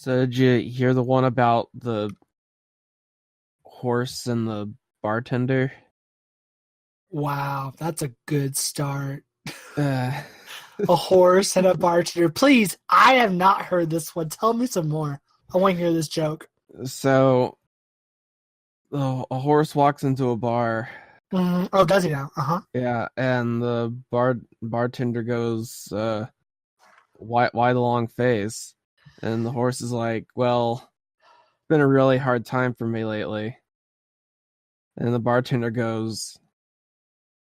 So did you hear the one about the horse and the bartender? Wow, that's a good start. Uh, A horse and a bartender. Please, I have not heard this one. Tell me some more. I want to hear this joke. so a horse walks into a bar. Oh, does he now? Uh-huh. Yeah, and the bartender goes, why the long face? And the horse is like, well, it's been a really hard time for me lately. And the bartender goes,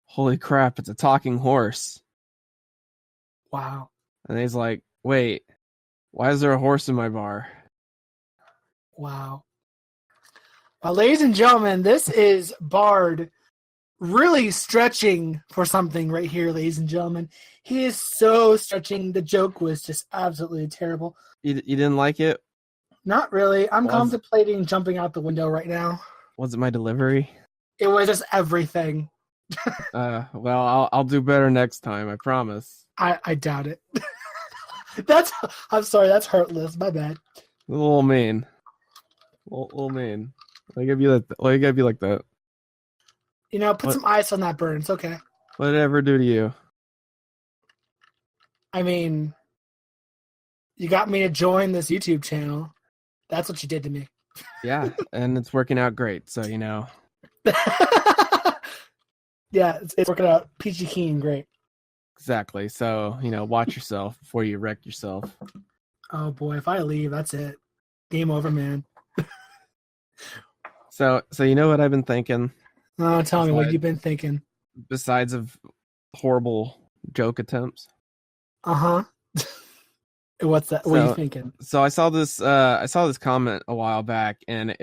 holy crap, it's a talking horse. Wow. And he's like, wait, why is there a horse in my bar? Wow. Well, ladies and gentlemen, this is Bard really stretching for something right here, ladies and gentlemen. He is so stretching. The joke was just absolutely terrible. You didn't like it? Not really. I'm contemplating jumping out the window right now. Was it my delivery? It was just everything. Well, I'll do better next time, I promise. I doubt it. I'm sorry, that's heartless. My bad. A little mean. A little mean. Why you gotta be like that? You know, put some ice on that burn. It's okay. What did I ever do to you? I mean, you got me to join this YouTube channel. That's what you did to me. Yeah, and it's working out great, so you know. Yeah, it's working out peachy keen, great. Exactly. So, you know, watch yourself before you wreck yourself. Oh boy, if I leave, that's it. Game over, man. So you know what I've been thinking? Oh, tell me what you've been thinking. Besides of horrible joke attempts. Uh-huh. What's that? What are you thinking? So I saw this comment a while back, and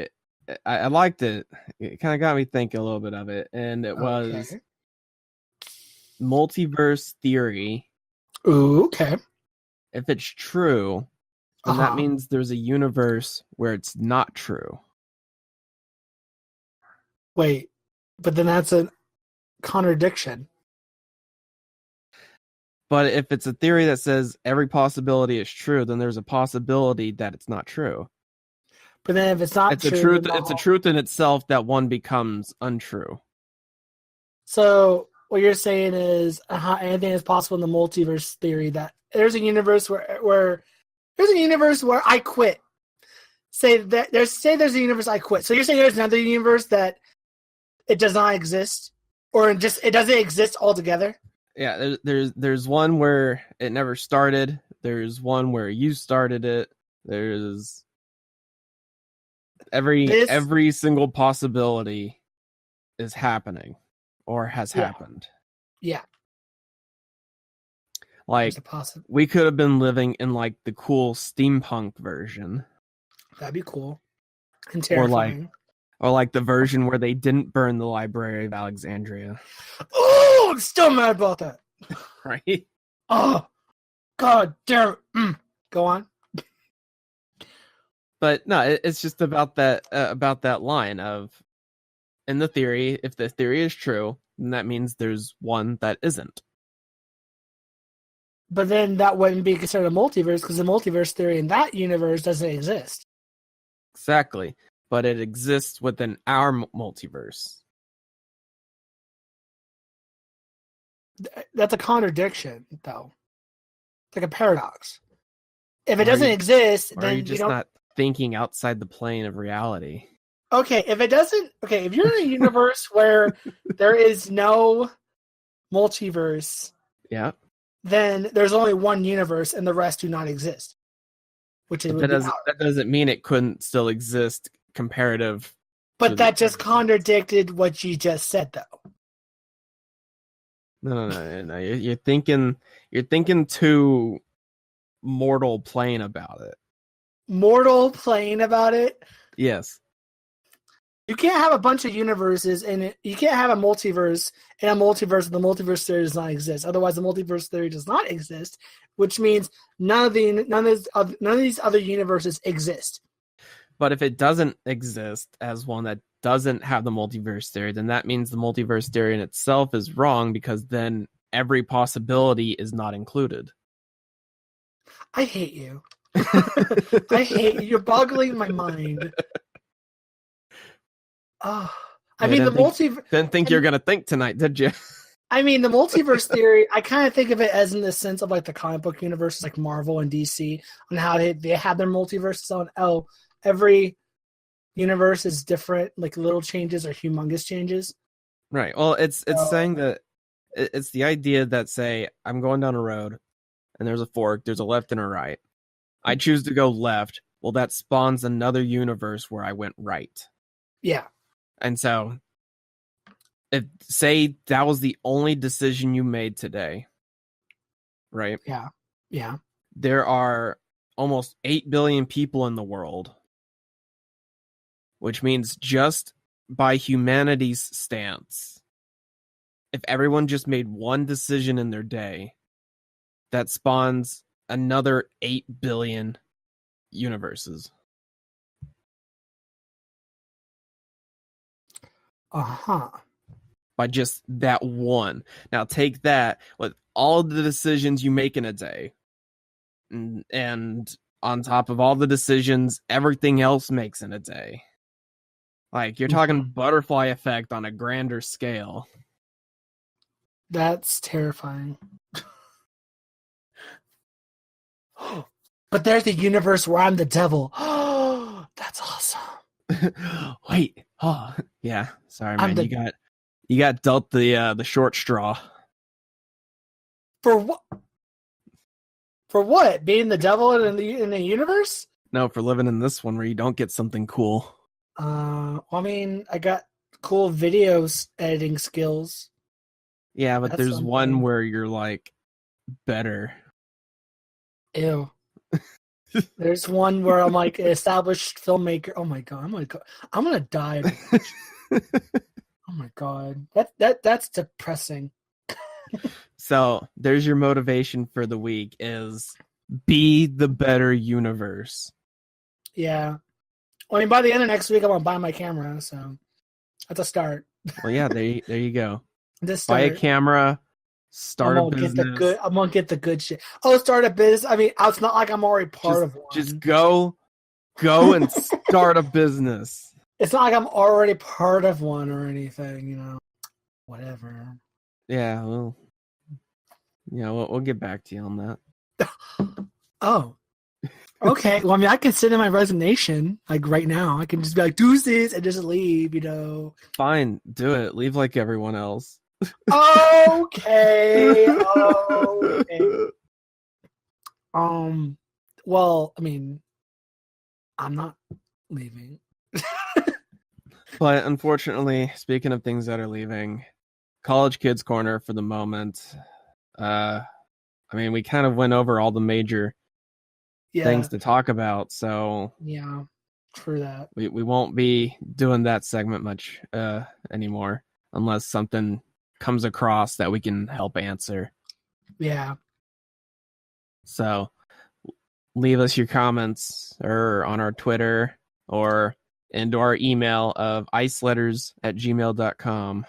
I liked it. It kind of got me thinking a little bit of it, and it was multiverse theory. Ooh, okay. If it's true, then that means there's a universe where it's not true. Wait, but then that's a contradiction. But if it's a theory that says every possibility is true, then there's a possibility that it's not true. But then if it's not true... It's a truth in itself that one becomes untrue. So what you're saying is anything is possible in the multiverse theory, that there's a universe where I quit. Say there's a universe I quit. So you're saying there's another universe that it does not exist, or it doesn't exist altogether? Yeah, there's one where it never started. There's one where you started it. There's every single possibility is happening or has happened. Yeah. Like, we could have been living in like the cool steampunk version. That'd be cool. And terrifying. Or like the version where they didn't burn the Library of Alexandria. Oh, I'm still mad about that. Right? Oh, God damn it. Go on. But no, it's just about that line of, in the theory, if the theory is true, then that means there's one that isn't. But then that wouldn't be considered a multiverse, because the multiverse theory in that universe doesn't exist. Exactly. But it exists within our multiverse. That's a contradiction, though. It's like a paradox. If it doesn't exist, then are you just not thinking outside the plane of reality? Okay, if you're in a universe where there is no multiverse, yeah, then there's only one universe and the rest do not exist. That doesn't mean it couldn't still exist comparative. But that just contradicted what you just said, though. No. You're thinking too mortal plane about it. Mortal plane about it? Yes. You can't have a bunch of universes, and you can't have a multiverse and a multiverse, and the multiverse theory does not exist. Otherwise, the multiverse theory does not exist, which means none of these other universes exist. But if it doesn't exist as one that doesn't have the multiverse theory, then that means the multiverse theory in itself is wrong, because then every possibility is not included. I hate you. I hate you. You're boggling my mind. Oh, I mean, Didn't think you were gonna think tonight, did you? I mean, the multiverse theory, I kind of think of it as in the sense of like the comic book universes like Marvel and DC on how they have their multiverses on every universe is different, like little changes or humongous changes. Right. Well, it's saying that it's the idea that, say, I'm going down a road and there's a fork, there's a left and a right. I choose to go left. Well, that spawns another universe where I went right. Yeah. And so, if say that was the only decision you made today, right? Yeah. Yeah. There are almost 8 billion people in the world, which means just by humanity's stance, if everyone just made one decision in their day, that spawns another 8 billion universes. Uh-huh. By just that one. Now take that with all of the decisions you make in a day, and on top of all the decisions everything else makes in a day. Like, you're talking butterfly effect on a grander scale. That's terrifying. But there's the universe where I'm the devil. That's awesome. Wait. Oh, yeah. Sorry, I'm man. You got dealt the short straw. For what? For what? Being the devil in the universe? No, for living in this one where you don't get something cool. Well, I mean, I got cool videos editing skills. Yeah, but That's there's something. one where you're like better. Ew. There's one where I'm like an established filmmaker. Oh my god, I'm gonna die. Oh my god, that's depressing. So there's your motivation for the week: is be the better universe. Yeah. I mean, by the end of next week, I'm gonna buy my camera, so that's a start. Well, yeah, there you go. Just buy a camera, start a business. I'm gonna get the good shit. Oh, start a business. I mean, it's not like I'm already part of one. Just go and start a business. It's not like I'm already part of one or anything, you know. Whatever. Yeah, well, we'll get back to you on that. Oh. Okay. Well, I mean, I can send in my resignation like right now. I can just be like, deuces, and just leave, you know. Fine, do it. Leave like everyone else. Okay. Okay. Well, I mean, I'm not leaving. But unfortunately, speaking of things that are leaving, College Kids Corner for the moment. I mean, we kind of went over all the major things to talk about, so yeah, true that. We won't be doing that segment much anymore unless something comes across that we can help answer. Yeah. So leave us your comments or on our Twitter or into our email of iceletters@gmail.com.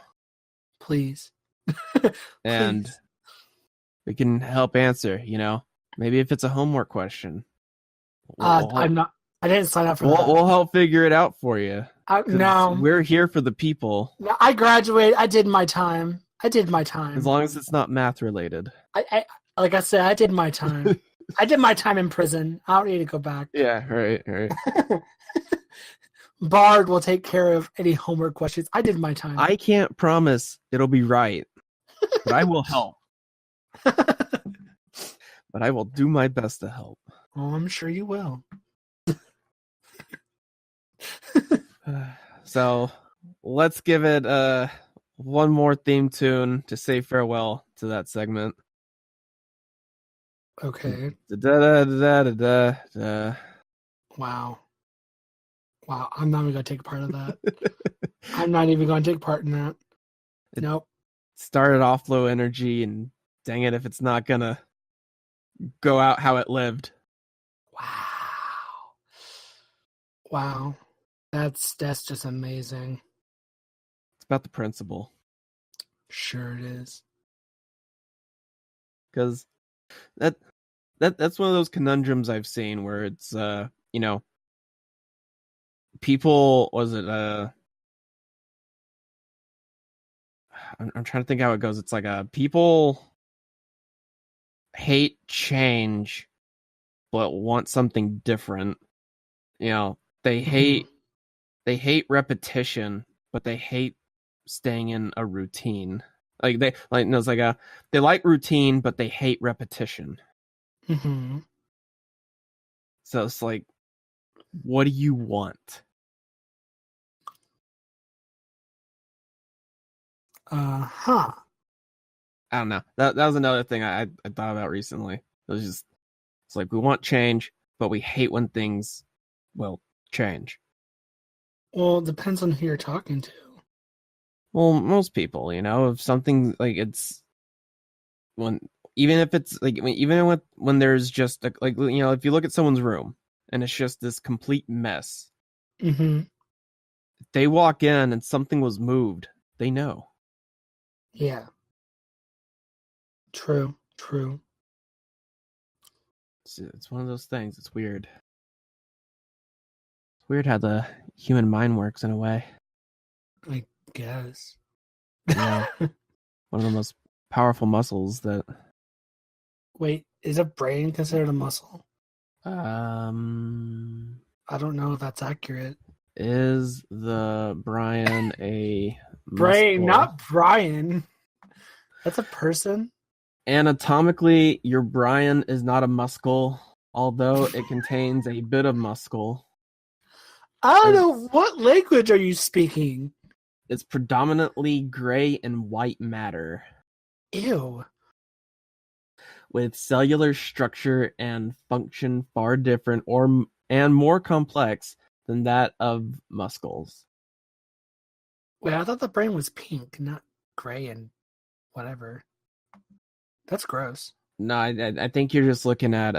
Please. And Please. we can help answer, maybe if it's a homework question. I didn't sign up for that. We'll help figure it out for you. No. We're here for the people. No, I graduated. I did my time. As long as it's not math related. I like I said, I did my time. I did my time in prison. I don't need to go back. Yeah, right. Bard will take care of any homework questions. I did my time. I can't promise it'll be right, but I will help. But I will do my best to help. Oh, I'm sure you will. So let's give it one more theme tune to say farewell to that segment. Okay. Wow. I'm not even going to take part of that. I'm not even going to take part in that. Nope. Started off low energy, and dang it if it's not going to go out how it lived. Wow. That's just amazing. It's about the principle. Sure it is. Because that that's one of those conundrums I've seen where it's people was it I'm trying to think how it goes. It's like people hate change but want something different. They hate repetition, but they hate staying in a routine. Like they like no, it's like they like routine, but they hate repetition. Mm-hmm. So it's like, what do you want? Huh. I don't know. That was another thing I thought about recently. It's like we want change, but we hate when things will change. Well, it depends on who you're talking to. Well, most people, if something like it's when even if it's like even when there's just if you look at someone's room and it's just this complete mess, Mm-hmm. if they walk in and something was moved, they know. Yeah. True. It's one of those things. It's weird. It's weird how the human mind works in a way. I guess. One of the most powerful muscles that. Wait, is a brain considered a muscle? I don't know if that's accurate. Is the Brian a Brain, muscle? not Brian. That's a person. Anatomically, your Brian is not a muscle, although it contains a bit of muscle. I don't know, what language are you speaking? It's predominantly gray and white matter. Ew. With cellular structure and function far different and more complex than that of muscles. Wait, I thought the brain was pink, not gray and whatever. That's gross. No, I think you're just looking at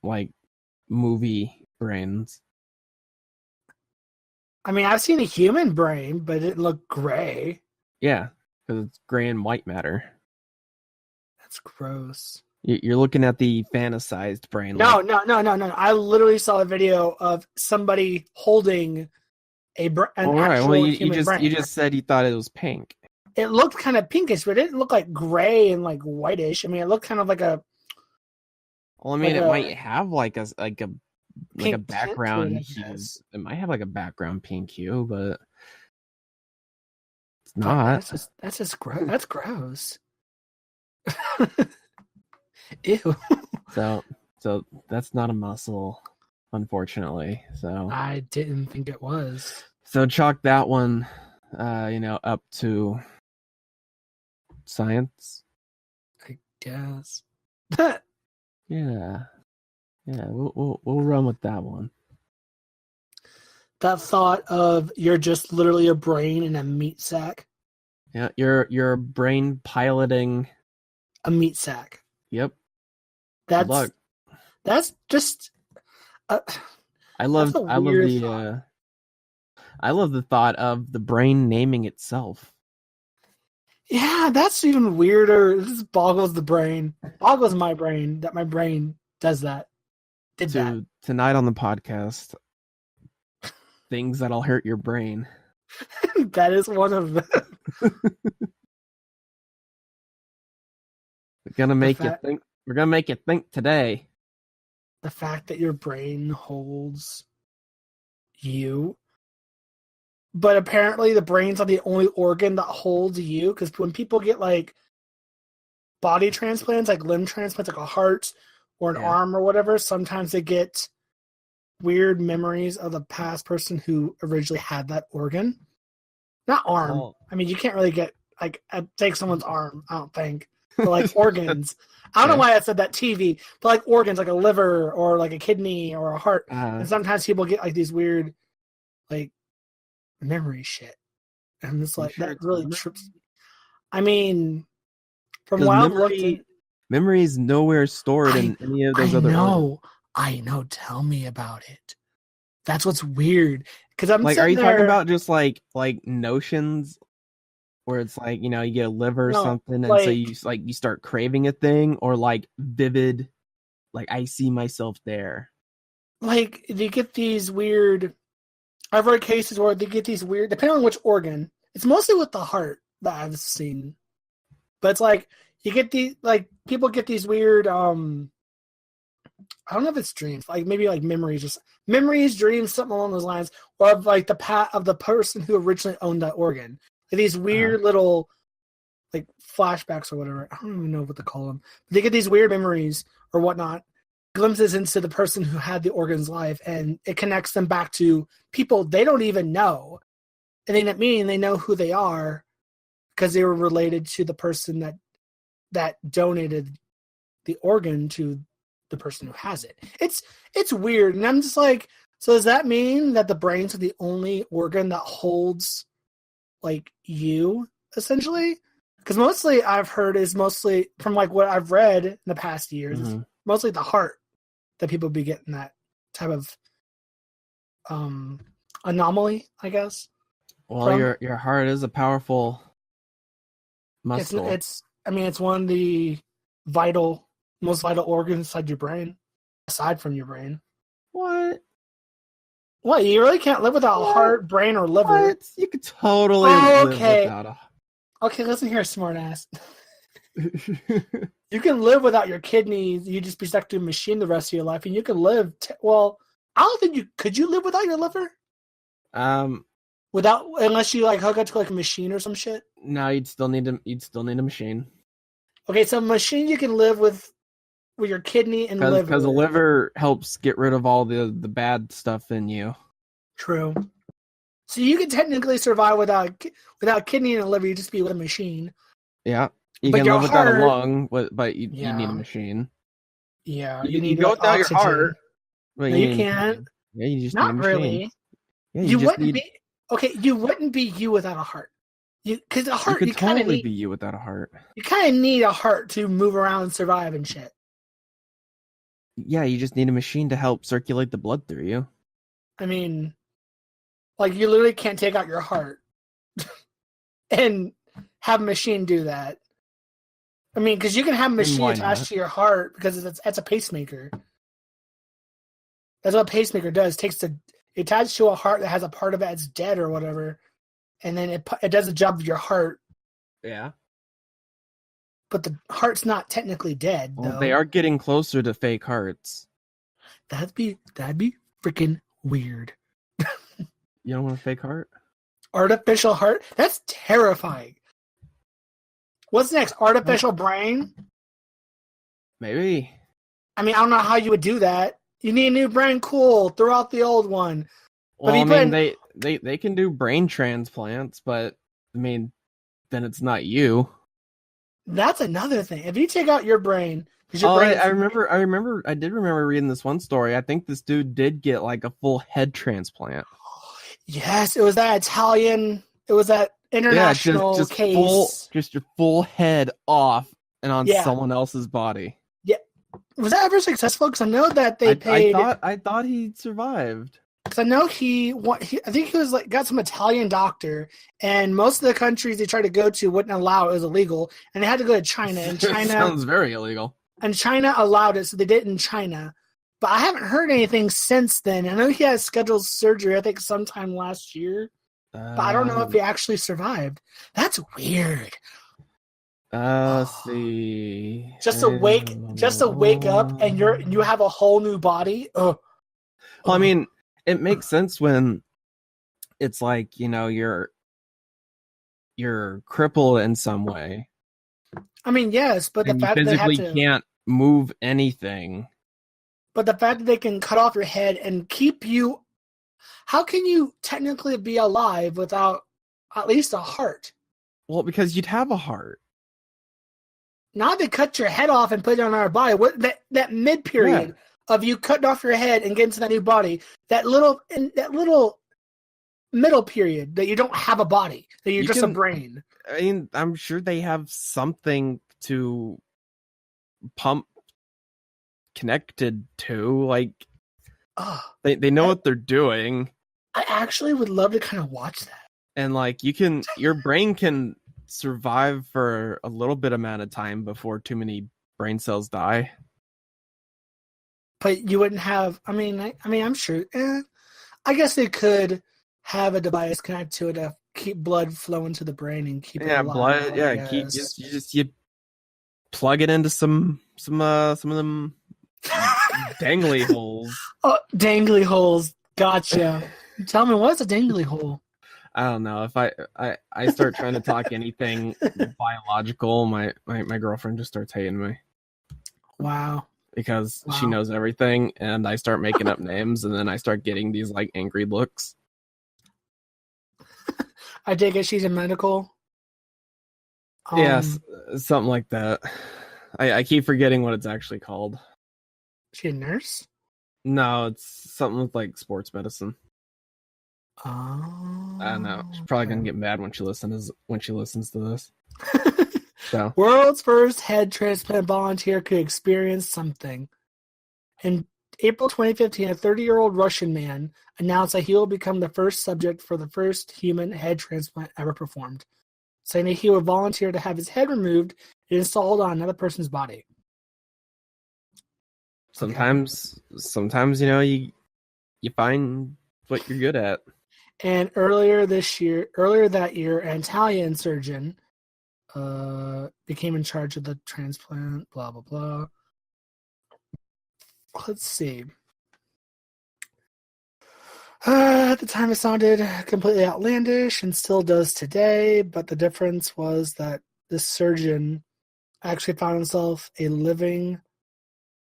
like movie brains. I mean, I've seen a human brain, but it looked gray. Yeah, because it's gray and white matter. That's gross. You're looking at the fantasized brain. No. I literally saw a video of somebody holding an actual human brain. You just said you thought it was pink. It looked kind of pinkish, but it didn't look like gray and like whitish. I mean, it looked kind of like a. Well, I mean, it might have like a background hue. It might have like a background pink hue, but it's not. That's just gross. That's gross. Ew. So that's not a muscle, unfortunately. So I didn't think it was. So chalk that one, up to science. I guess. Yeah. We'll run with that one. That thought of you're just literally a brain in a meat sack. Yeah, your brain piloting a meat sack. Yep. That's just. I love the thought of the brain naming itself. Yeah, that's even weirder. This boggles the brain. Boggles my brain that my brain does that. Tonight on the podcast, things that'll hurt your brain. That is one of them. We're gonna make you think. We're gonna make you think today. The fact that your brain holds you. But apparently the brain's not the only organ that holds you, because when people get like body transplants, like limb transplants, like a heart or an arm or whatever, sometimes they get weird memories of the past person who originally had that organ. Not arm. Oh. I mean, you can't really get take someone's arm, I don't think. But like organs. I don't know why I said that TV, but like organs, like a liver or like a kidney or a heart. And sometimes people get like these weird like memory shit. And it's like that really trips me. I mean, from what I've looked at, memory is nowhere stored in any of those other organs. I know. Tell me about it. That's what's weird. Because I'm like, are you talking about just like notions where it's like, you get a liver or something, and so you start craving a thing, or like vivid like I see myself there. Like, you get these weird. I've read cases where they get these weird, depending on which organ. It's mostly with the heart that I've seen, but it's like you get these, like people get these weird. I don't know if it's dreams, like maybe like memories, just memories, dreams, something along those lines, or of like of the person who originally owned that organ. Like these weird little, like flashbacks or whatever. I don't even know what to call them. But they get these weird memories or whatnot, glimpses into the person who had the organ's life, and it connects them back to people they don't even know. And then that meaning they know who they are because they were related to the person that donated the organ to the person who has it. It's weird. And I'm just like, so does that mean that the brain's the only organ that holds like you, essentially? Because mostly I've heard is mostly from like what I've read in the past years, it's mostly the heart that people be getting that type of anomaly, I guess. Well, your heart is a powerful muscle. It's one of the most vital organs inside your brain, aside from your brain. What? What? You really can't live without a heart, brain, or liver. What? You could totally live without a... Okay, listen here, smartass. You can live without your kidneys. You just be stuck to a machine the rest of your life, and you can live. Well, I don't think you could. You live without your liver? Unless you like hook up to like a machine or some shit. No, you'd still need a machine. Okay, so a machine you can live with your kidney and liver. Because the liver helps get rid of all the bad stuff in you. True. So you can technically survive without kidney and a liver. You just be with a machine. Yeah, you can live without a lung, but you need a machine. Yeah, you go without your heart. But you can't. Yeah, you just not need a machine. Really. Yeah, you wouldn't be okay. You wouldn't be you without a heart. Because a heart, you could totally be you without a heart. You kind of need a heart to move around and survive and shit. Yeah, you just need a machine to help circulate the blood through you. I mean, like you literally can't take out your heart and have a machine do that. I mean, because you can have a machine attached to your heart because that's a pacemaker. That's what a pacemaker does. It attaches to a heart that has a part of it that's dead or whatever, and then it does the job of your heart. Yeah. But the heart's not technically dead, though. Well, they are getting closer to fake hearts. That'd be freaking weird. You don't want a fake heart? Artificial heart? That's terrifying. What's next? Artificial brain? Maybe. I mean, I don't know how you would do that. You need a new brain, cool. Throw out the old one. Well, I mean, they can do brain transplants, but I mean, then it's not you. That's another thing. If you take out your brain, I did remember reading this one story. I think this dude did get like a full head transplant. Yes, it was that Italian. It was that international case. Just your full head off and on someone else's body. Yeah, was that ever successful? Because I know that they paid. I thought he survived. Because I know I think he was like got some Italian doctor, and most of the countries they tried to go to wouldn't allow it. It was illegal, and they had to go to China. And China sounds very illegal. And China allowed it, so they did it in China. But I haven't heard anything since then. I know he has scheduled surgery, I think sometime last year. But I don't know if he actually survived. That's weird. Let's see. Just to wake up and you have a whole new body. Well, I mean, it makes sense when it's like, you know, you're crippled in some way. I mean, yes, but the fact that they physically can't move anything. But the fact that they can cut off your head and keep you, how can you technically be alive without at least a heart? Well, because you'd have a heart. Now they cut your head off and put it on our body. What that mid period of you cutting off your head and getting to that new body, that little middle period that you don't have a body, that you're just a brain. I mean, I'm sure they have something to pump connected to, like they know what they're doing. I actually would love to kind of watch that. And like your brain can survive for a little bit amount of time before too many brain cells die. But you wouldn't have. I mean, I'm sure. I guess they could have a device connected to it to keep blood flowing to the brain and keep it alive. Blood. Yeah, you plug it into some of them dangly holes. Oh, dangly holes. Gotcha. Tell me, what's a dangly hole? I don't know. If I start trying to talk anything biological, my girlfriend just starts hating me. Wow. Because she knows everything, and I start making up names, and then I start getting these like angry looks. I take it she's a medical. Yes, something like that. I keep forgetting what it's actually called. She a nurse? No, it's something with like sports medicine. Oh, I don't know. She's probably gonna get mad when she listens to this. So, world's first head transplant volunteer could experience something. In April 2015, a 30-year-old Russian man announced that he will become the first subject for the first human head transplant ever performed, saying that he would volunteer to have his head removed and installed on another person's body. sometimes you find what you're good at. And earlier that year, an Italian surgeon became in charge of the transplant, blah, blah, blah. Let's see. At the time, it sounded completely outlandish and still does today, but the difference was that this surgeon actually found himself a living,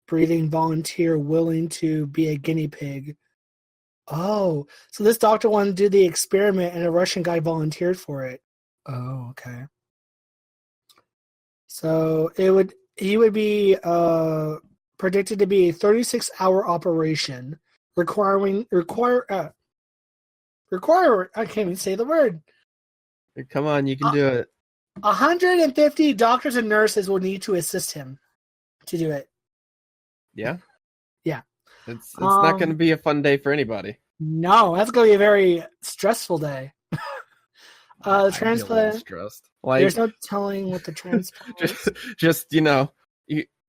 breathing volunteer willing to be a guinea pig. Oh, so this doctor wanted to do the experiment and a Russian guy volunteered for it. Oh, okay. So he would be predicted to be a 36-hour operation require I can't even say the word. Come on, you can do it. 150 doctors and nurses will need to assist him to do it. Yeah? Yeah. It's not going to be a fun day for anybody. No, that's going to be a very stressful day. The transplant. Stressed. There's no telling what the transplant just you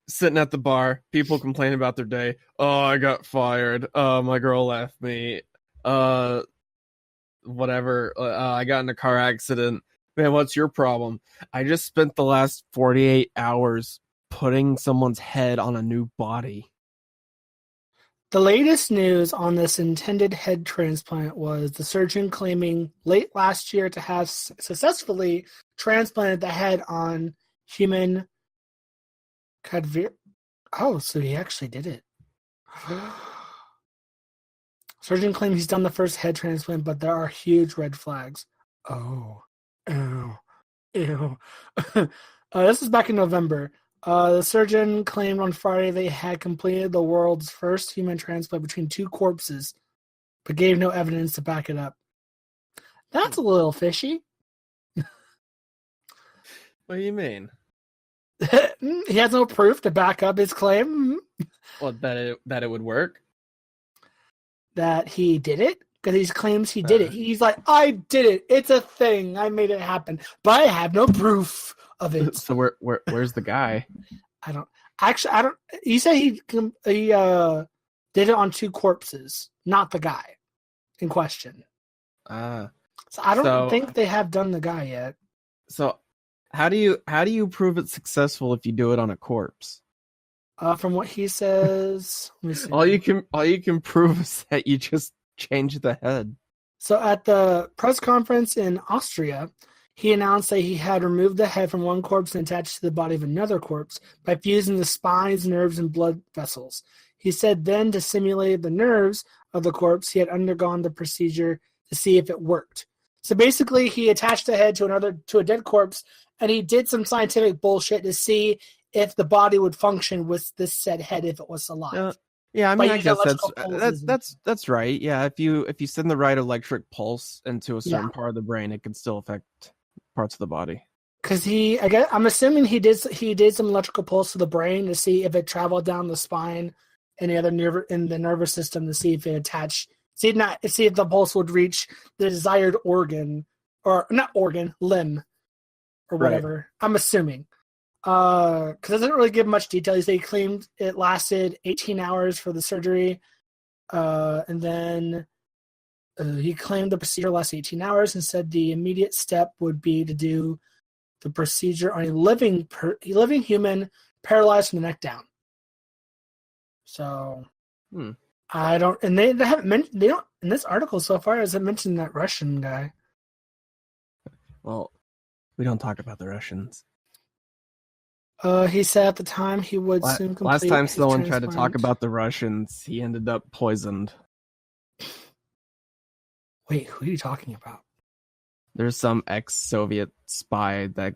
sitting at the bar, people complain about their day. Oh, I got fired. My girl left me. Whatever. I got in a car accident. Man, what's your problem? I just spent the last 48 hours putting someone's head on a new body. The latest news on this intended head transplant was the surgeon claiming late last year to have successfully transplanted the head on human cadavers. Oh, so he actually did it. Surgeon claims he's done the first head transplant, but there are huge red flags. Oh, ew. This is back in November. The surgeon claimed on Friday they had completed the world's first human transplant between two corpses, but gave no evidence to back it up. That's a little fishy. What do you mean? He has no proof to back up his claim. Well, that it would work? That he did it? Because he claims he did it. He's like, I did it. It's a thing. I made it happen. But I have no proof of it. So where's the guy? I don't. He said he did it on two corpses, not the guy in question. So I don't think they have done the guy yet. So how do you prove it's successful if you do it on a corpse? From what he says, let me see. All you can prove is that you just change the head. So at the press conference in Austria, he announced that he had removed the head from one corpse and attached it to the body of another corpse by fusing the spines, nerves, and blood vessels. He said then, to simulate the nerves of the corpse, he had undergone the procedure to see if it worked. So basically, he attached the head to a dead corpse, and he did some scientific bullshit to see if the body would function with this said head if it was alive. Yeah, I mean, I guess that's right. Yeah, if you send the right electric pulse into a certain part of the brain, it can still affect parts of the body. Because I'm assuming he did some electrical pulse to the brain to see if it traveled down the spine and the other nerve in the nervous system to see if it attached. See if the pulse would reach the desired organ, or not organ, limb, or whatever. Right. I'm assuming. Because it doesn't really give much detail. He claimed it lasted 18 hours for the surgery, and then he claimed the procedure lasted 18 hours and said the immediate step would be to do the procedure on a living human paralyzed from the neck down. So I don't, and they haven't mentioned, they don't, in this article so far hasn't mentioned that Russian guy. Well, we don't talk about the Russians. He said at the time he would soon complete. Last time someone tried to talk about the Russians, he ended up poisoned. Wait, who are you talking about? There's some ex-Soviet spy that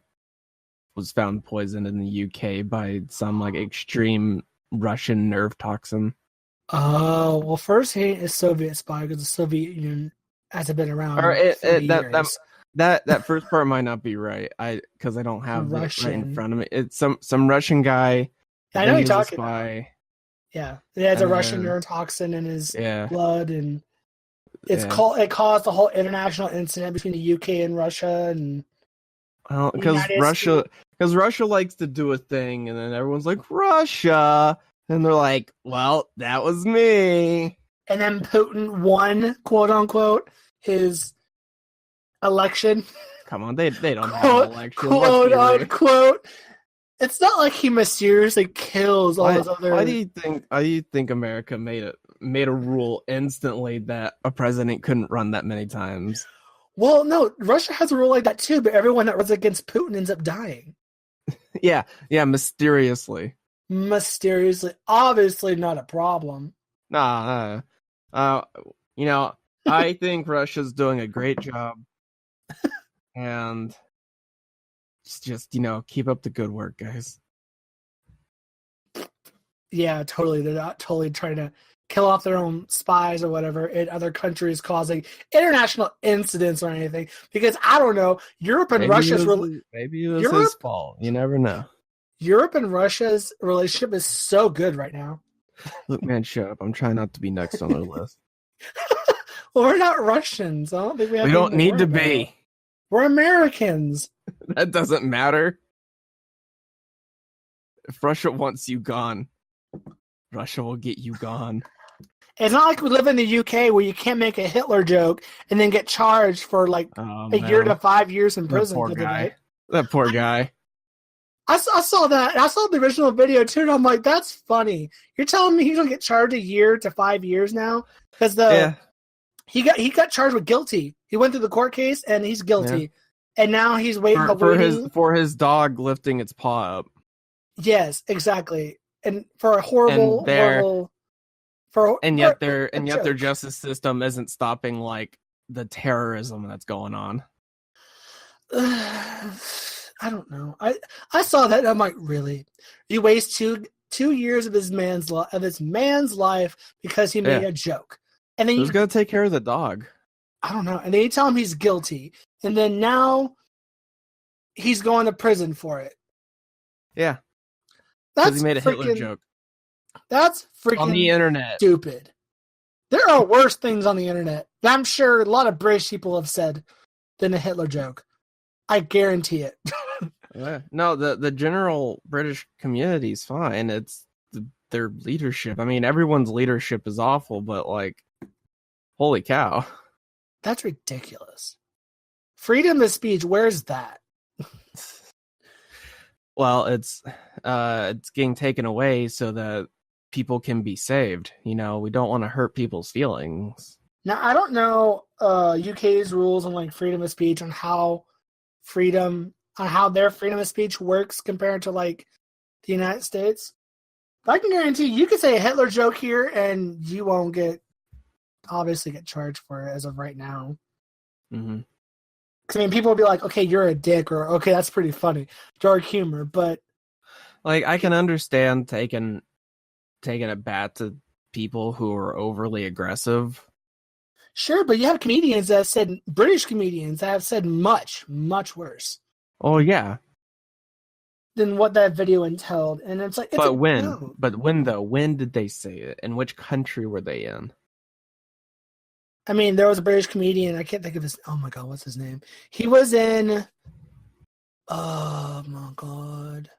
was found poisoned in the UK by some like extreme Russian nerve toxin. Oh, well, first he ain't a Soviet spy because the Soviet Union hasn't been around for years. That first part might not be right. Because I don't have it right in front of me. It's some Russian guy. I know you're talking about. Yeah, he has a Russian neurotoxin in his blood, and it caused the whole international incident between the UK and Russia, and because Russia likes to do a thing, and then everyone's like Russia, and they're like, well, that was me. And then Putin won, quote unquote, his election. Come on, they don't have an election. Quote unquote. It's not like he mysteriously kills all those other. Why do you think America made a rule instantly that a president couldn't run that many times? Well, no, Russia has a rule like that too, but everyone that runs against Putin ends up dying. yeah, mysteriously. Mysteriously, obviously not a problem. Nah. I think Russia's doing a great job, and just keep up the good work, guys. Yeah, totally. They're not totally trying to kill off their own spies or whatever in other countries, causing international incidents or anything. Because I don't know, Europe and Russia's maybe it was his fault. You never know. Europe and Russia's relationship is so good right now. Look, man, shut up. I'm trying not to be next on their list. Well, we're not Russians. I don't think we have. We don't need to be. We're Americans. That doesn't matter. If Russia wants you gone, Russia will get you gone. It's not like we live in the UK where you can't make a Hitler joke and then get charged for like a year to 5 years in prison. That poor guy. I saw that. I saw the original video too, and I'm like, that's funny. You're telling me he's gonna get charged a year to 5 years now? Because he got charged with guilty. He went through the court case and he's guilty. And now he's waiting for his dog lifting its paw up. Yes, exactly. And for a horrible yet their justice system isn't stopping like the terrorism that's going on. I don't know. I saw that and I'm like, really? You waste two years of this man's life because he made a joke. And then who's gonna take care of the dog? I don't know. And then you tell him he's guilty. And then now he's going to prison for it. Yeah. Because he made a Hitler joke. That's freaking on the internet. Stupid. There are worse things on the internet that I'm sure a lot of British people have said than a Hitler joke. I guarantee it. No, the general British community is fine. It's their leadership. I mean, everyone's leadership is awful, but like, holy cow. That's ridiculous. Freedom of speech, where's that? Well, it's getting taken away so that people can be saved. We don't want to hurt people's feelings. Now, I don't know UK's rules on like freedom of speech, on how their freedom of speech works compared to like the United States. But I can guarantee you could say a Hitler joke here and you won't obviously get charged for it as of right now. Mm-hmm. Because I mean, people will be like, "Okay, you're a dick," or "Okay, that's pretty funny, dark humor." But like, I can understand taking it back to people who are overly aggressive. Sure, but you have comedians that have said, British comedians that have said much, much worse. Oh yeah. Than what that video entailed, and it's like, when did they say it? And which country were they in? I mean, there was a British comedian. I can't think of his. Oh my god, what's his name? He was in. Oh my god.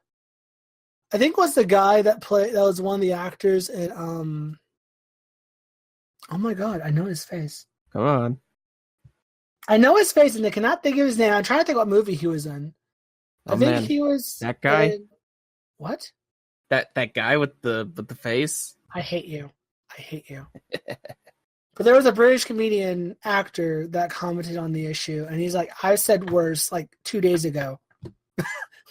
I think was the guy that was one of the actors in oh my god, I know his face. Come on. I know his face and I cannot think of his name. I'm trying to think what movie he was in. Oh, I think man. he was That guy? What? That guy with the face? I hate you. But there was a British comedian actor that commented on the issue, and he's like, I said worse like 2 days ago.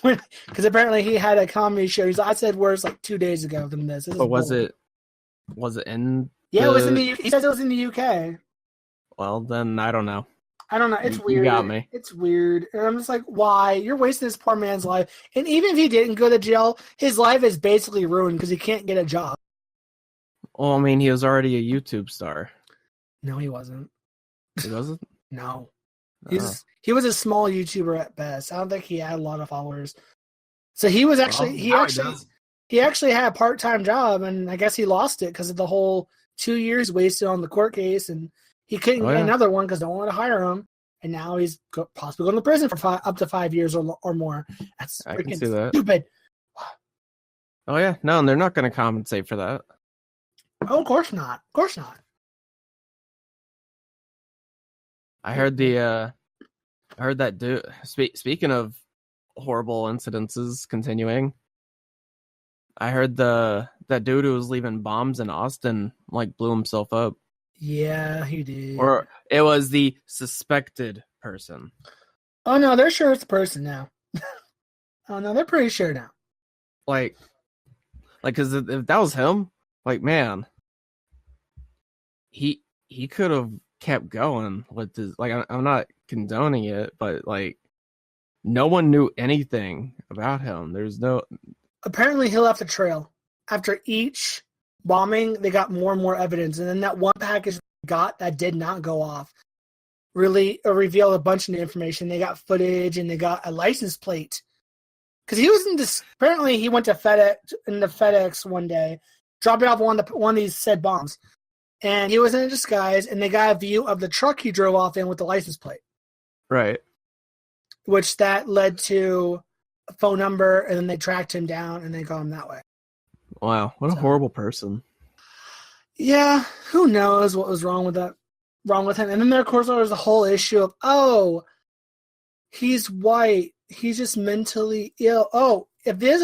Because apparently he had a comedy show. He's like, I said worse like 2 days ago than this. But was it in Yeah, it was in the he says it was in the UK. Well, then I don't know. I don't know. It's weird. You got me. It's weird. And I'm just like, why? You're wasting this poor man's life. And even if he didn't go to jail, his life is basically ruined because he can't get a job. Well, I mean, he was already a YouTube star. No, he wasn't. He wasn't? No. He was a small YouTuber at best. I don't think he had a lot of followers. So he was actually he actually had a part-time job, and I guess he lost it because of the whole 2 years wasted on the court case, and he couldn't get another one because no one wanted to hire him. And now he's possibly going to prison for up to 5 years or more. That's freaking stupid. Oh yeah, no, and they're not going to compensate for that. Oh, of course not. Of course not. I heard that dude. Speaking of horrible incidences continuing, I heard that dude who was leaving bombs in Austin like blew himself up. Yeah, he did. Or it was the suspected person. Oh no, they're sure it's the person now. Oh no, they're pretty sure now. Like, because if that was him, like, man, he could have kept going with this. Like, I'm not condoning it, but like, no one knew anything about him. There's no. Apparently, he left a trail. After each bombing, they got more and more evidence, and then that one package they got that did not go off really revealed a bunch of new information. They got footage and they got a license plate. Because he was in this. Apparently, he went to FedEx one day, dropping off one of these said bombs. And he was in a disguise, and they got a view of the truck he drove off in with the license plate. Right. Which that led to a phone number, and then they tracked him down, and they got him that way. Wow, what a horrible person. Yeah, who knows what was wrong with him. And then, of course, there was the whole issue of, oh, he's white. He's just mentally ill. Oh, if this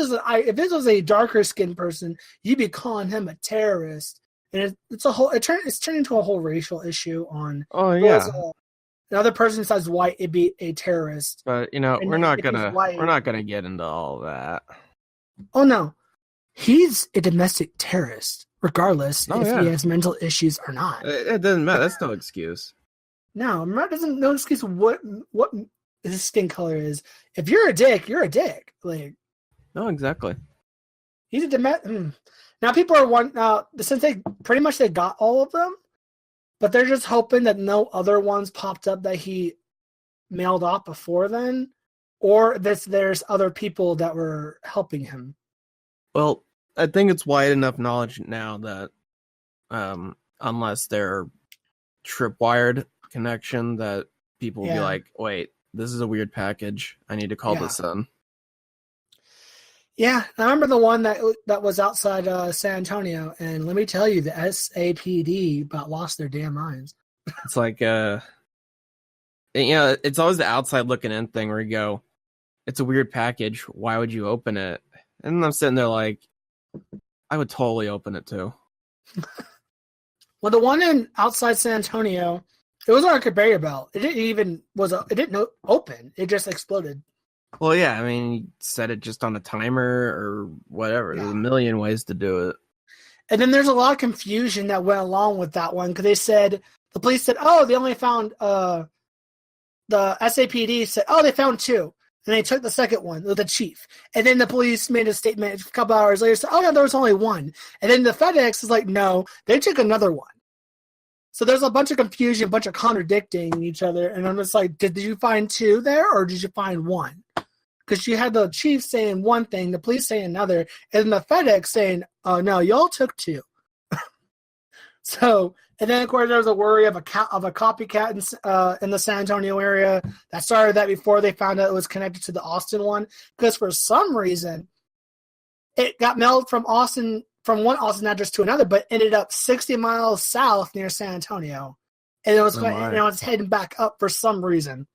was a darker skinned person, you'd be calling him a terrorist. And it's turned into a whole racial issue on. Oh yeah. Another person besides white, it'd be a terrorist. But we're not gonna get into all that. Oh no, he's a domestic terrorist, regardless if he has mental issues or not. It doesn't matter. That's no excuse. No, no excuse what his skin color is. If you're a dick, you're a dick. Like, no, exactly. He's a domestic. Now people are since they got all of them, but they're just hoping that no other ones popped up that he mailed off before then, or that there's other people that were helping him. Well, I think it's wide enough knowledge now that unless they're tripwired connection, that people will be like, wait, this is a weird package. I need to call this in. Yeah, I remember the one that was outside San Antonio, and let me tell you, the SAPD about lost their damn minds. It's like, it's always the outside looking in thing where you go, it's a weird package. Why would you open it? And I'm sitting there like, I would totally open it too. Well, the one outside San Antonio, it was like a conveyor belt. It didn't open. It just exploded. Well, yeah, I mean, you set it just on a timer or whatever. Yeah. There's a million ways to do it. And then there's a lot of confusion that went along with that one because the police said, oh, they only found, the SAPD said, oh, they found 2. And they took the second one with the chief. And then the police made a statement a couple hours later, said, oh, no, there was only 1. And then the FedEx is like, no, they took another one. So there's a bunch of confusion, a bunch of contradicting each other. And I'm just like, did you find 2 there or did you find 1? Because you had the chief saying one thing, the police saying another, and then the FedEx saying, oh, no, y'all took 2. So, and then, of course, there was a worry of a copycat in the San Antonio area. That started that before they found out it was connected to the Austin one. Because for some reason, it got mailed from one Austin address to another, but ended up 60 miles south near San Antonio, and it was heading back up for some reason.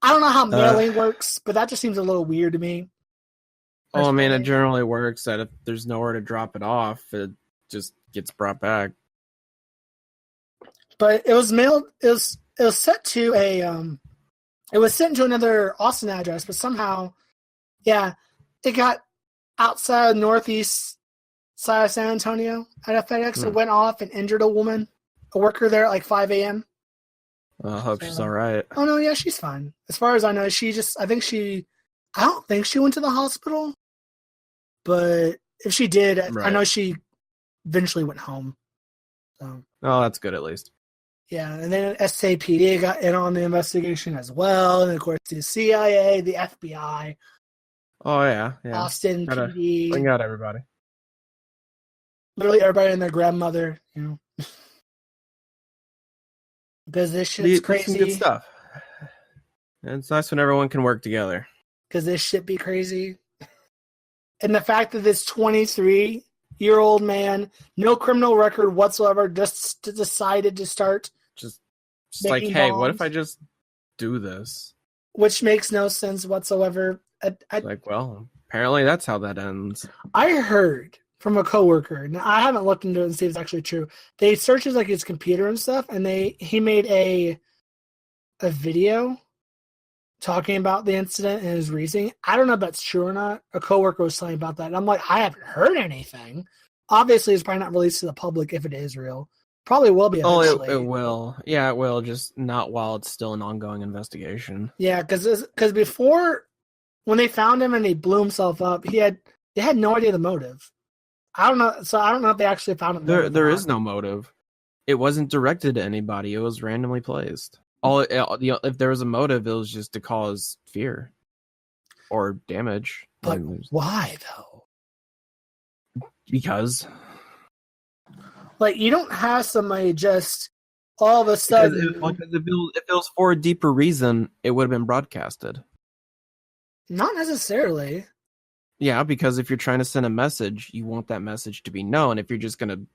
I don't know how mailing works, but that just seems a little weird to me. Oh, I mean, it generally works that if there's nowhere to drop it off, it just gets brought back. But it was mailed. It was sent to it was sent to another Austin address, but somehow, yeah, it got outside northeast side of San Antonio at a FedEx. It went off and injured a worker there at like 5 a.m. I hope she's all right. Oh no, yeah, she's fine. As far as I know, I don't think she went to the hospital, but if she did, I know she eventually went home. So. Oh, that's good at least. Yeah, and then SAPD got in on the investigation as well, and of course the CIA, the FBI. Oh yeah. Austin PD. Bring out everybody. Literally everybody and their grandmother, because this shit's crazy. Some good stuff. And it's nice when everyone can work together. Because this shit be crazy. And the fact that this 23-year-old man, no criminal record whatsoever, just decided to start just like, hey, what if I just do this? Which makes no sense whatsoever. Well, apparently that's how that ends. I heard from a coworker. Now, I haven't looked into it and see if it's actually true. They searched his computer and stuff, and he made a video talking about the incident and his reasoning. I don't know if that's true or not. A coworker was telling me about that, and I'm like, I haven't heard anything. Obviously, it's probably not released to the public if it is real. Probably will be eventually. Oh, it will. Yeah, it will. Just not while it's still an ongoing investigation. Yeah, because before, when they found him and he blew himself up, they had no idea the motive. I don't know. So I don't know if they actually found him. There is no motive. It wasn't directed to anybody. It was randomly placed. If there was a motive, it was just to cause fear or damage. But why though? Because. You don't have somebody just all of a sudden. If it was for a deeper reason, it would have been broadcasted. Not necessarily. Yeah, because if you're trying to send a message, you want that message to be known. If you're just gonna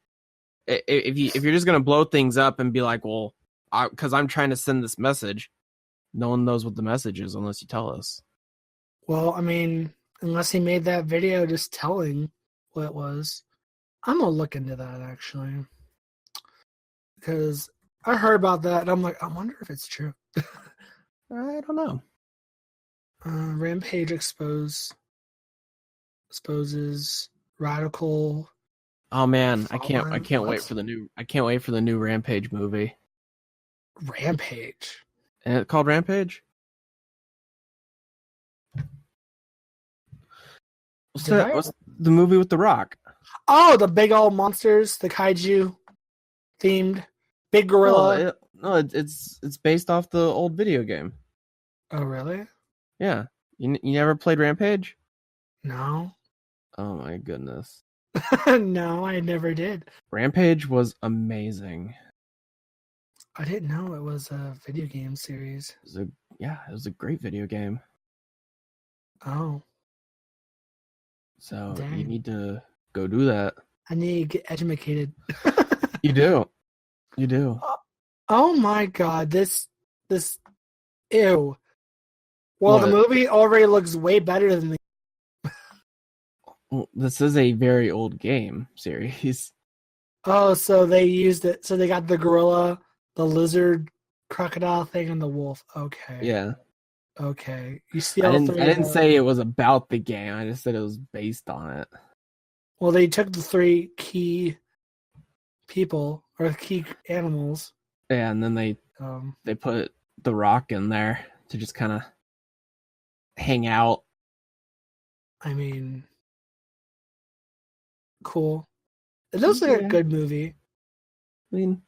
blow things up and be like, well, because I'm trying to send this message, no one knows what the message is unless you tell us. Well, I mean, unless he made that video just telling what it was. I'm going to look into that, actually. Because I heard about that, and I'm like, I wonder if it's true. I don't know. Rampage exposes radical. Oh man, I can't wait for the new Rampage movie. Rampage. And it's called Rampage? What's the movie with The Rock? Oh, the big old monsters, the kaiju themed big gorilla. It's based off the old video game. Oh, really? Yeah. You never played Rampage? No. Oh my goodness. No, I never did. Rampage was amazing. I didn't know it was a video game series. It was a great video game. Oh. So you need to go do that. I need to get educated. You do. Oh my god, this ew. Well, the movie already looks way better than the. Well, this is a very old game series. Oh, so they used it. So they got the gorilla, the lizard, crocodile thing, and the wolf. Okay. Yeah. Okay. You see, I didn't say it was about the game. I just said it was based on it. Well, they took the 3 key people or key animals. Yeah, and then they put The Rock in there to just kind of hang out. I mean, cool. It looks like a good movie. I mean,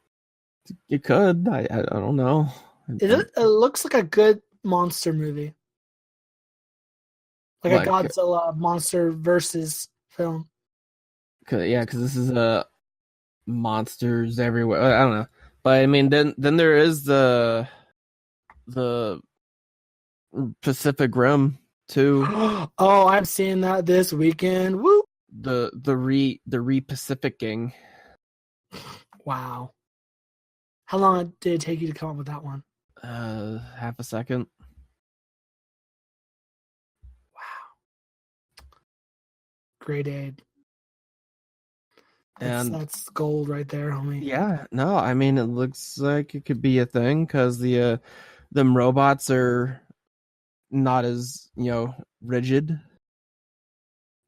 you could. I don't know. It looks like a good monster movie. Like a Godzilla monster versus film. Because this is monsters everywhere. I don't know. But I mean, then there is the Pacific Rim 2. Oh, I'm seeing that this weekend. Woo! The re-Pacificing. Wow. How long did it take you to come up with that one? Half a second. Wow. Grade A. And That's gold right there, homie. yeah, no, I mean it looks like it could be a thing because them robots are not as rigid.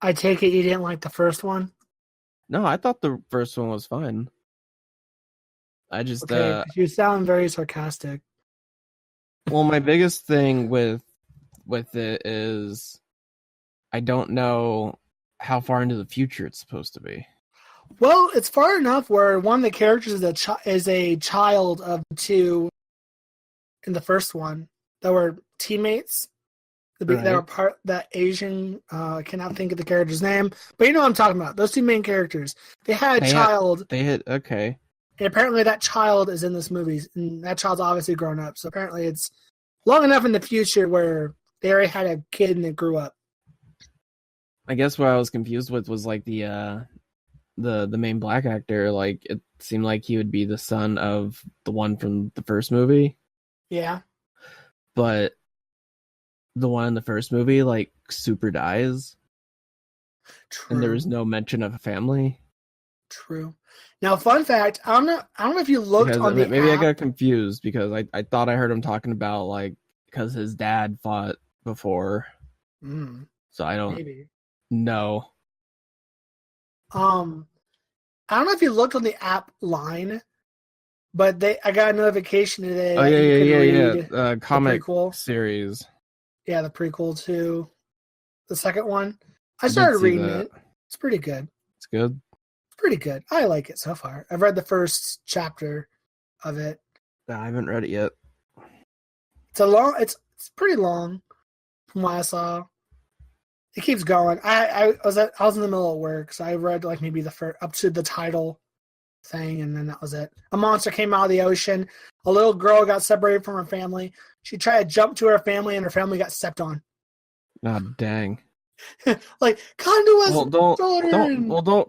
I take it you didn't like the first one? No, I thought the first one was fine. I just Okay, 'cause you sound very sarcastic. well, my biggest thing with it is I don't know how far into the future it's supposed to be. Well, it's far enough where one of the characters is a child of the two in the first one that were teammates. That were part that Asian. I cannot think of the character's name, but you know what I'm talking about. Those two main characters. They had a child. Okay. And apparently that child is in this movie, and that child's obviously grown up. So apparently it's long enough in the future where they already had a kid and it grew up. I guess what I was confused with was like the main black actor. Like it seemed like he would be the son of the one from the first movie. Yeah. But the one in the first movie like super dies. True. And there was no mention of a family. True. Now, fun fact, I don't know if you looked because on the maybe app. I got confused because I thought I heard him talking about like because his dad fought before. So I don't know. I don't know if you looked on the app line, but I got a notification today. Oh yeah. Comic series. Yeah, the prequel to the second one. I started reading it. It's pretty good. It's good. It's pretty good. I like it so far. I've read the first chapter of it. I haven't read it yet. It's pretty long from what I saw. It keeps going. I was in the middle of work, so I read like maybe the first up to the title thing, and then that was it. A monster came out of the ocean. A little girl got separated from her family. She tried to jump to her family, and her family got stepped on. Oh dang! Like, come to us,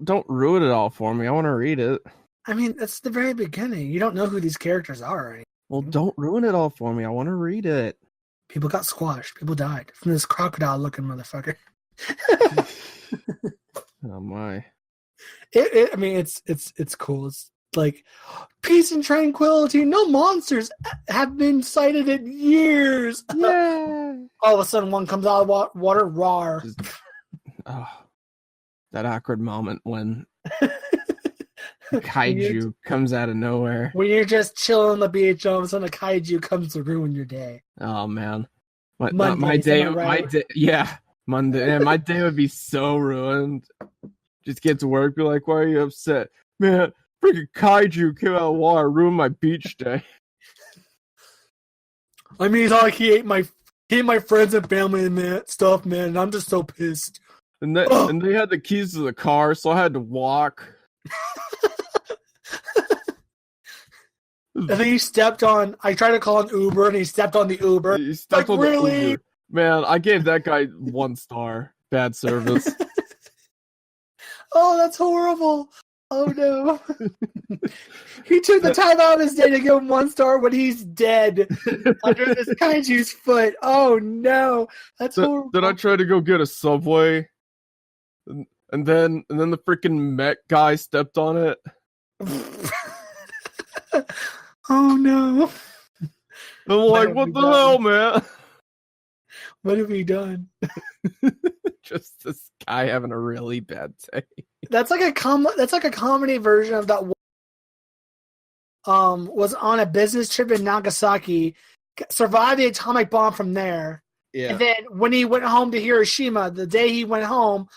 don't ruin it all for me. I want to read it. I mean, that's the very beginning. You don't know who these characters are. Right? Well, don't ruin it all for me. I want to read it. People got squashed. People died from this crocodile-looking motherfucker. Oh my! I mean, it's cool. It's like peace and tranquility. No monsters have been sighted in years. Yeah. All of a sudden, one comes out of water. Roar! That awkward moment when kaiju comes out of nowhere. When you're just chilling on the beach, all of a sudden a kaiju comes to ruin your day. Oh man, my day, yeah. Monday, and my day would be so ruined. Just get to work, be like, "Why are you upset, man? Freaking kaiju came out of water, ruined my beach day." I mean, it's not like he ate my friends and family and stuff, man. And I'm just so pissed. And they had the keys to the car, so I had to walk. I think he stepped on. I tried to call an Uber, and he stepped on the Uber. He stepped on the Uber. Man, I gave that guy 1 star. Bad service. Oh, that's horrible. Oh, no. He took the time out of his day to give him 1 star when he's dead under this kaiju's foot. Oh, no. That's horrible. Then I tried to go get a Subway, and then the freaking mech guy stepped on it. Oh, no. I'm like, what the hell, man? What have we done? Just this guy having a really bad day. That's like a comedy version of that. Was on a business trip in Nagasaki, survived the atomic bomb from there. Yeah. And then when he went home to Hiroshima, the day he went home,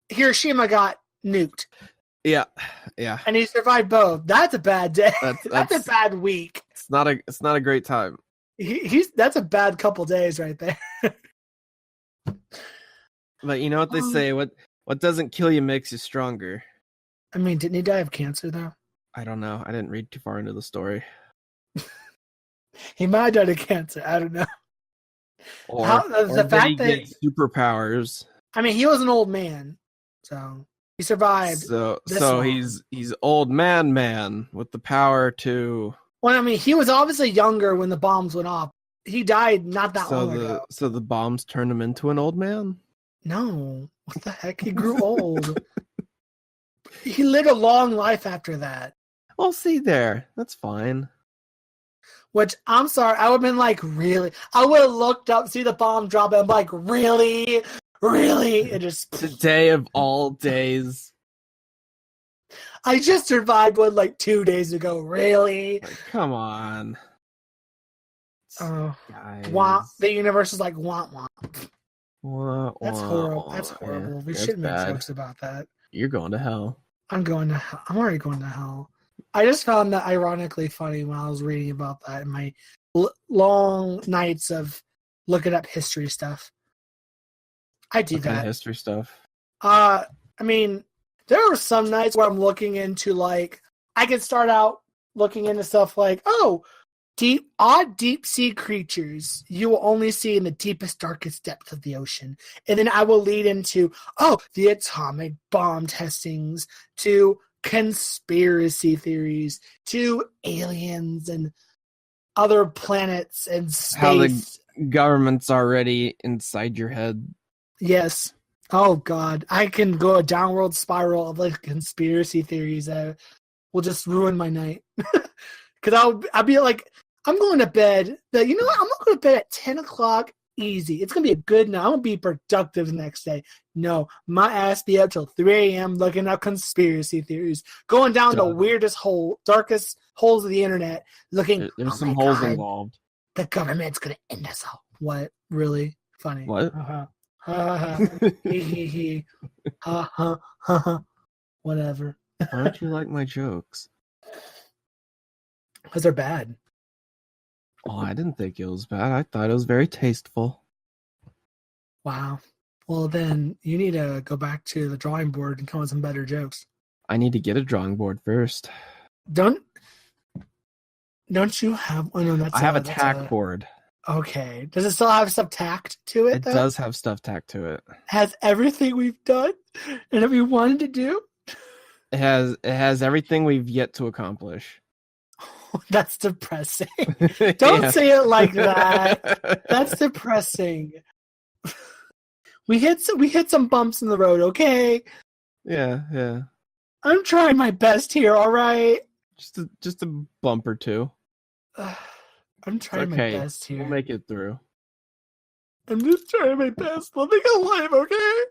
Hiroshima got nuked. Yeah. Yeah. And he survived both. That's a bad day. That's a bad week. It's not a great time. That's a bad couple days right there. But you know what they say, what doesn't kill you makes you stronger. I mean, didn't he die of cancer though? I don't know. I didn't read too far into the story. He might have died of cancer. I don't know. Or The did he fact that get superpowers? I mean, he was an old man, so he survived this So long. he's old man with the power to. Well, I mean, he was obviously younger when the bombs went off. He died not that long ago. So the bombs turned him into an old man? No, what the heck? He grew old. He lived a long life after that. Well, see there. That's fine. Which, I'm sorry, I would have been like, really? I would have looked up, see the bomb drop, and I'm like, really? Really? It just... Today of all days. I just survived one like 2 days ago. Really? Like, come on. Oh, guys. wah. The universe is like, wah, wah. Wah, That's wah, horrible. wah. That's horrible. Yeah, We that's shouldn't make bad. jokes about that. You're going to hell. I'm going to hell. I'm already going to hell. I just found that ironically funny when I was reading about that in my long nights of looking up history stuff. I do What kind of that. history stuff? I mean, there are some nights where I'm looking into like I can start out looking into stuff like, oh, deep sea creatures you will only see in the deepest, darkest depths of the ocean. And then I will lead into, oh, the atomic bomb testings, to conspiracy theories, to aliens and other planets and space. How the government's already inside your head. Yes. Oh, God. I can go a downward spiral of like conspiracy theories that will just ruin my night. Because I'll be like, I'm going to bed. But you know what? I'm not going to bed at 10 o'clock easy. It's going to be a good night. I'm going to be productive the next day. No, my ass be up till 3 a.m. looking up conspiracy theories, going down the weirdest darkest holes of the internet, looking. There's some holes involved. The government's going to end us all. What? Really? Funny. What? Ha ha. He he he. Ha ha ha ha. Whatever. Why don't you like my jokes? Because they're bad. Oh, I didn't think it was bad. I thought it was very tasteful. Wow. Well, then you need to go back to the drawing board and come up with some better jokes. I need to get a drawing board first. Don't you have? Oh no, I have a tack board. Okay. Does it still have stuff tacked to it? It does have stuff tacked to it. Has everything we've done and that we wanted to do? It has everything we've yet to accomplish. That's depressing. Don't say it like that. That's depressing. We hit some bumps in the road, okay? Yeah. I'm trying my best here, all right? Just a bump or two. I'm trying my best here. We'll make it through. I'm just trying my best. Let me go live, okay?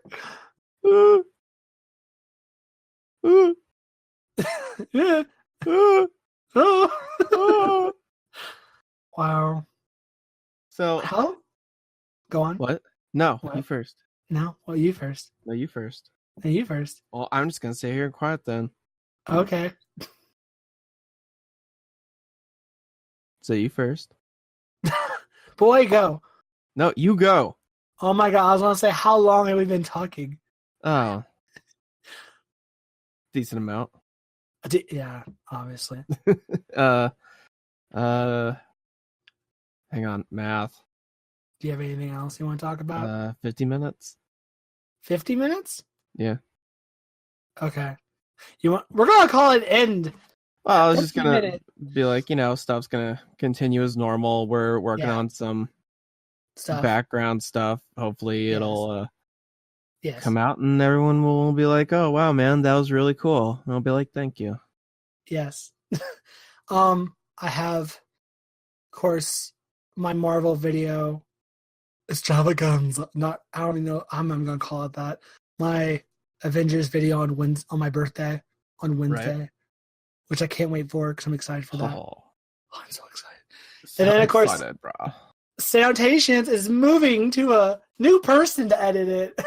Yeah. Wow. So how? Go on. What? No, what? You first. No, well, you first. No, you first. No, you first. Well, I'm just gonna stay here and quiet then. Okay. So you first. Boy, go. No, you go. Oh my God! I was gonna say, how long have we been talking? Oh, decent amount. Yeah, obviously. Hang on, math. Do you have anything else you want to talk about? 50 minutes. 50 minutes? Yeah. Okay. We're gonna call it end. Well, I was just gonna be like, stuff's gonna continue as normal. We're working on some background stuff. Hopefully, it'll come out, and everyone will be like, "Oh, wow, man, that was really cool." And I'll be like, "Thank you." Yes. I have, of course, my Marvel video. Extravaganza. I don't even know. I'm gonna call it that. My Avengers video on my birthday on Wednesday. Right. Which I can't wait for because I'm excited for that. Oh, I'm so excited. And then, of course, Salutations is moving to a new person to edit it.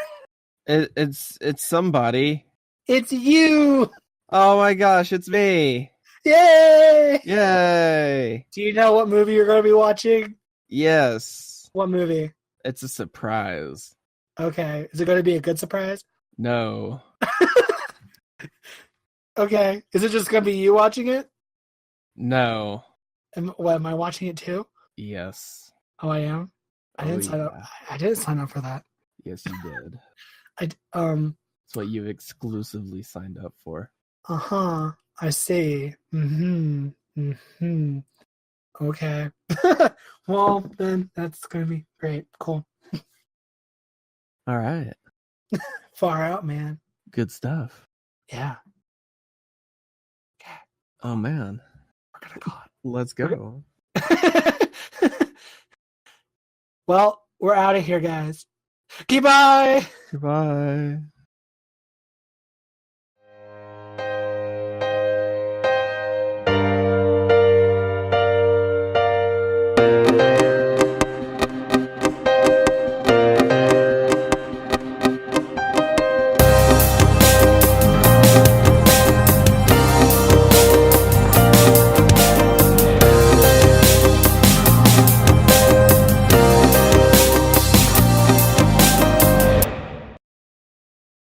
It's somebody. It's you. Oh my gosh, it's me. Yay! Yay! Do you know what movie you're going to be watching? Yes. What movie? It's a surprise. Okay. Is it going to be a good surprise? No. Okay. Is it just going to be you watching it? No. Am I watching it too? Yes. Oh, I am? I didn't sign up. I didn't sign up for that. Yes, you did. It's what you've exclusively signed up for. I see. Okay. Well, then that's gonna be great. Cool. All right. Far out, man. Good stuff. Yeah. Oh man. We're gonna call it. Let's go. Well, we're out of here, guys. Goodbye. Goodbye.